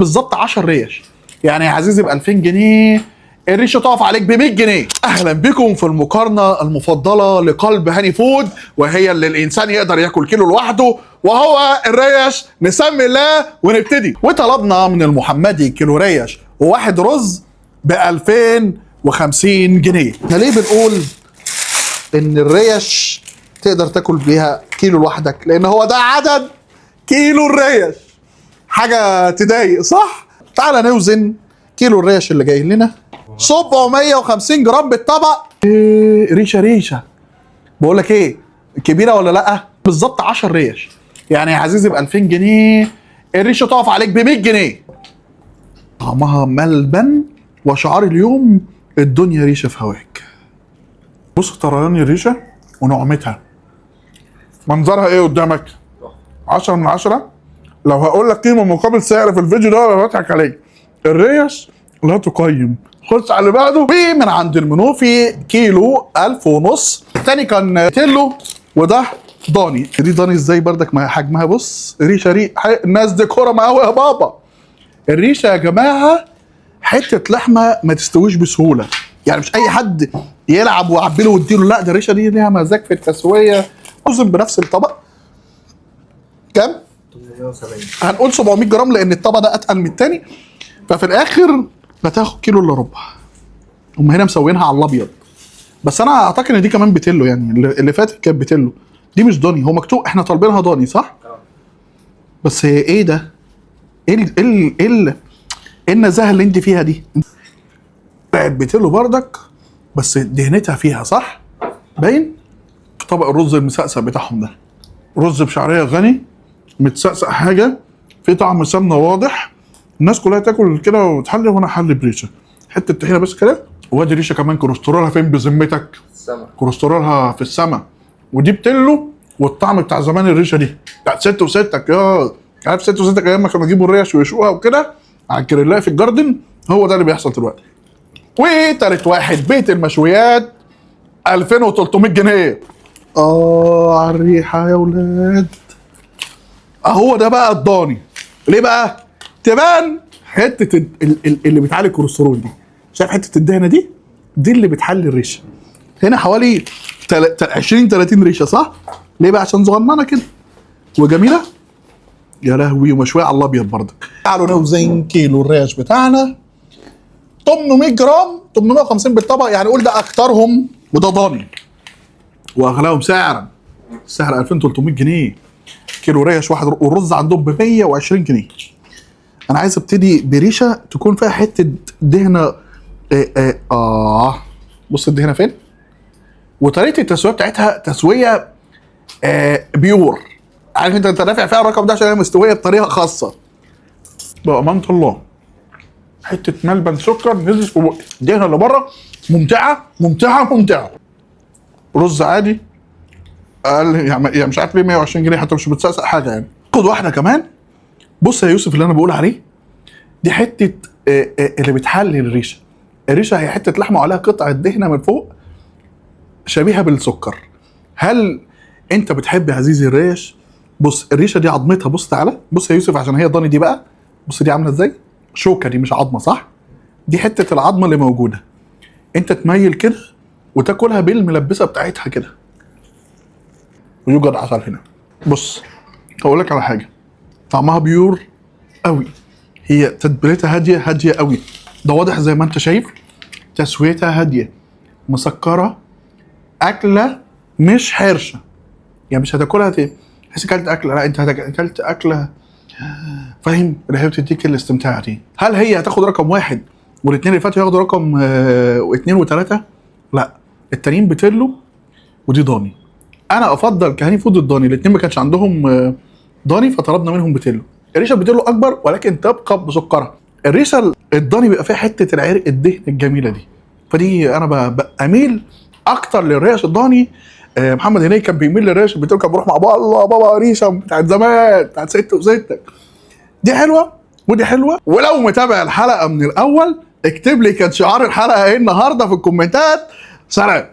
بالظبط 10 ريش. يعني يا عزيزي ب 2000 جنيه الريشه تقف عليك ب 100 جنيه. اهلا بكم في المقارنه المفضله لقلب هاني فود، وهي اللي الانسان يقدر ياكل كيلو لوحده، وهو الريش. نسمي الله ونبتدي. وطلبنا من المحمدي كيلو ريش وواحد رز ب 2050 جنيه. احنا ليه بنقول ان الريش تقدر تاكل بيها كيلو لوحدك؟ لان هو ده عدد كيلو الريش. حاجه تضايق صح؟ تعالى نوزن كيلو الريش اللي جاي لنا. 750 جرام بالطبق. إيه ريشه. بقول لك ايه، كبيره ولا لا؟ بالظبط 10 ريش. يعني يا عزيزي ب 2000 جنيه الريشه تقف عليك ب 100 جنيه. طعمها ملبن، وشعار اليوم الدنيا ريشه في هواك. بص طريان الريشه ونعمتها، منظرها ايه قدامك؟ 10 من 10. لو هقول لك قيمه مقابل سعر في الفيديو ده انا بضحك عليك. الريش لا تقيم. خش على اللي بعده. ومن عند المنوفي كيلو 1500. الثاني كان تيلو، وده ضاني. دي ضاني ازاي بردك؟ ما حجمها بص، ريشه الناس دي كوره قوي يا بابا. الريشه يا جماعه حته لحمه ما تستويش بسهوله، يعني مش اي حد يلعب ويعبي ويديله، لا ده الريشه دي ليها مزاج في التسويه. اوزن بنفس الطبق كام؟ 870. هنقول 700 جرام لان الطبق ده اتقل من الثاني، ففي الاخر هتاخد كيلو الا ربع. هم هنا مسوينها على الابيض، بس انا اعتقد ان دي كمان بتلو، يعني اللي فاتت كانت بتلو، دي مش ضاني. هو مكتوب احنا طالبينها ضاني صح؟ بس ايه ده؟ ايه النزاهه اللي انت فيها دي؟ بقت بتلو بردك بس دهنتها فيها صح؟ باين؟ طبق الرز المسقسق بتاعهم ده، رز بشعريه غني متسقسق، حاجه في طعم سمنه واضح. الناس كلها تاكل كده وتحلي، وانا احلي بريشه حته طحينه بس كده. وادي ريشه كمان كوليسترولها فين بذمتك؟ السما. كوليسترولها في السما. ودي بتلو، والطعم بتاع زمان الريشه دي بتاعت ست وستك. يا عارف ست وستك ايام ما كانوا يجيبوا الريش ويشوها وكده على الجريلايه في الجاردن، هو ده اللي بيحصل دلوقتي. وتالت واحد بيت المشويات 2300 جنيه. على الريحه يا ولاد. اهو ده بقى الضاني. ليه بقى؟ تبان حته اللي بتعالج الكوليسترول دي. شايف حته الدهنه دي اللي بتحلي الريشه. هنا حوالي 20 30 ريشه صح؟ ليه بقى؟ عشان صغننه كده وجميله. يا لهوي، ومشويه على الابيض برضك. تعالوا نوزن كيلو الريش بتاعنا. 800 جرام، 850 بالطبق، يعني قول ده اكترهم وده ضاني واغلاهم سعرا. السعر 2300 جنيه كيلو ريش واحد، والرز عندهم ب 120 جنيه. انا عايز ابتدي بريشه تكون فيها حته دهنه. بص الدهنه فين، وطريقه التسويه بتاعتها تسويه بيور. عارف انت دافع فيها الرقم ده عشان هي مستويه بطريقه خاصه. بأمانة الله حته ملبن سكر نزل في بقي. الدهنه اللي بره ممتعه. رز عادي اقل، يعني مش عارف ليه 120 جنيه حتى مش بتسقسق حاجه. يعني خد واحده كمان. بص يا يوسف اللي انا بقول عليه دي حته اللي بتحلي الريشه. الريشه هي حته لحمه وعليها قطعه دهنه من فوق شبيهه بالسكر. هل انت بتحب يا عزيزي الريش؟ بص الريشه دي عظمتها، بص تعالى بص يا يوسف عشان هي ضاني دي بقى. بص دي عامله ازاي، شوكه، دي مش عظمه صح؟ دي حته العظمه اللي موجوده. انت تميل كده وتاكلها بالملبسه بتاعتها كده. ويوجد عسل هنا. بص هقول لك على حاجه، طعمها بيور قوي. هي تتبيلتها هاديه قوي. ده واضح زي ما انت شايف، تسويتها هاديه مسكره، اكله مش حرشه. يعني مش هتاكلها تحس اكلت اكله، لا انت اكلت اكله فاهم اللي هي بتديك الاستمتاع دي. هل هي هتاخد رقم واحد والاثنين اللي فاتوا ياخدوا رقم واثنين وثلاثه؟ لا، التانيين بتلو ودي ضاني. انا افضل كهاني فود الضاني، الاثنين ما كانش عندهم ضاني فطلبنا منهم بتلو. الريشه بتلو اكبر ولكن تبقى بسكرها. الريشه الضاني بيبقى فيها حته العرق الدهن الجميله دي، فدي انا باميل اكتر للريش الضاني. محمد هنيدي كان بيميل للريش البتلو، كان بيروح مع بابا ريشه بتاعت زمان بتاعت ست وستك. دي حلوه ودي حلوه. ولو متابع الحلقه من الاول اكتب لي كان شعار الحلقه ايه النهارده في الكومنتات. سلام.